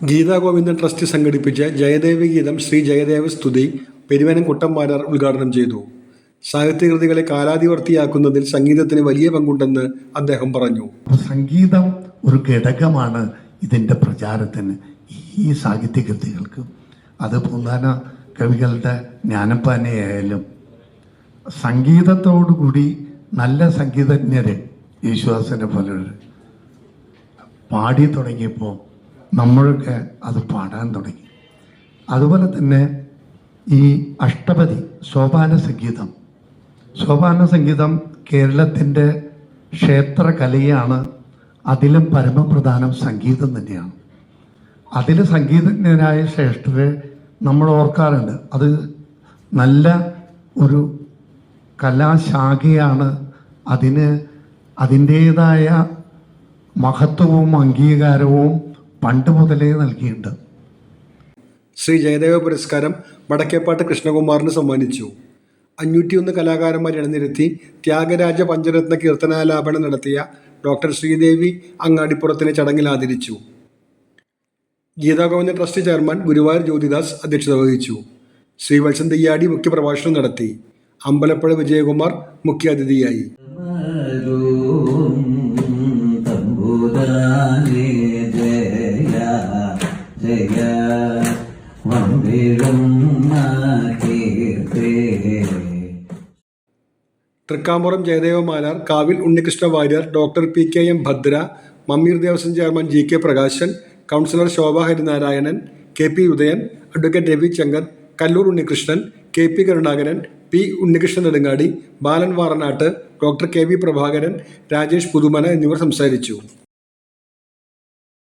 Gita Govindan trust സംഘടിപ്പിച്ച ജയദേവി ഗീതം ശ്രീ ജയദേവ സ്തുതി പെരുവനം കുട്ടന്മാരാർ ഉദ്ഘാടനം ചെയ്തു. സാഹിത്യകൃതികളെ കാലാതിവർത്തിയാക്കുന്നതിൽ സംഗീതത്തിന് വലിയ പങ്കുണ്ടെന്ന് അദ്ദേഹം പറഞ്ഞു. സംഗീതം ഒരു ഘടകമാണ് ഇതിൻ്റെ പ്രചാരത്തിന്, ഈ സാഹിത്യകൃതികൾക്ക്. അത് പ്രധാന കവികളുടെ ജ്ഞാനപ്പാനയായാലും സംഗീതത്തോടുകൂടി നല്ല സംഗീതജ്ഞര് യേശുദാസിനെ പോലുള്ളവർ പാടി തുടങ്ങിയപ്പോൾ നമ്മളൊക്കെ അത് പാടാൻ തുടങ്ങി. അതുപോലെ തന്നെ ഈ അഷ്ടപതി സോപാന സംഗീതം കേരളത്തിൻ്റെ ക്ഷേത്രകലയാണ്. അതിലും പരമപ്രധാനം സംഗീതം തന്നെയാണ്. അതിൽ സംഗീതജ്ഞനായ ശ്രേഷ്ഠരെ നമ്മൾ ഓർക്കാറുണ്ട്. അത് നല്ല ഒരു കലാശാഖയാണ്. അതിന് അതിൻ്റേതായ മഹത്വവും അംഗീകാരവും പണ്ട് മുതലേ നൽകിയിട്ടുണ്ട്. ശ്രീ ജയദേവ പുരസ്കാരം വടക്കേപ്പാട്ട് കൃഷ്ണകുമാറിന് സമ്മാനിച്ചു. 501 കലാകാരന്മാരെ അണിനിരത്തി ത്യാഗരാജ പഞ്ചരത്ന കീർത്തനാലാപനം നടത്തിയ ഡോക്ടർ ശ്രീദേവി അങ്ങാടിപ്പുറത്തിനെ ചടങ്ങിൽ ആദരിച്ചു. ഗീതാ ഗോവിന്ദൻ ട്രസ്റ്റ് ചെയർമാൻ ഗുരുവായൂർ ജ്യോതിദാസ് അധ്യക്ഷത വഹിച്ചു. ശ്രീ വത്സൻ തെയ്യാടി മുഖ്യപ്രഭാഷണം നടത്തി. അമ്പലപ്പുഴ വിജയകുമാർ മുഖ്യാതിഥിയായി. Thrikkampuram Jayadeva Marar, Kavil Unnikrishna Warrier, doctor PKM Bhadra, Mammiyur Devaswom chairman GK Prakashan, councillor Shobha Harinarayanan, KP Udayan, advocate Ravi Shankar, Kallur Unnikrishnan, KP Karunakaran, P Unnikrishnan Nedungadi, Balan Varanattu, doctor KV Prabhakaran, Rajesh Puthumana എന്നിവർ സംസാരിച്ചു.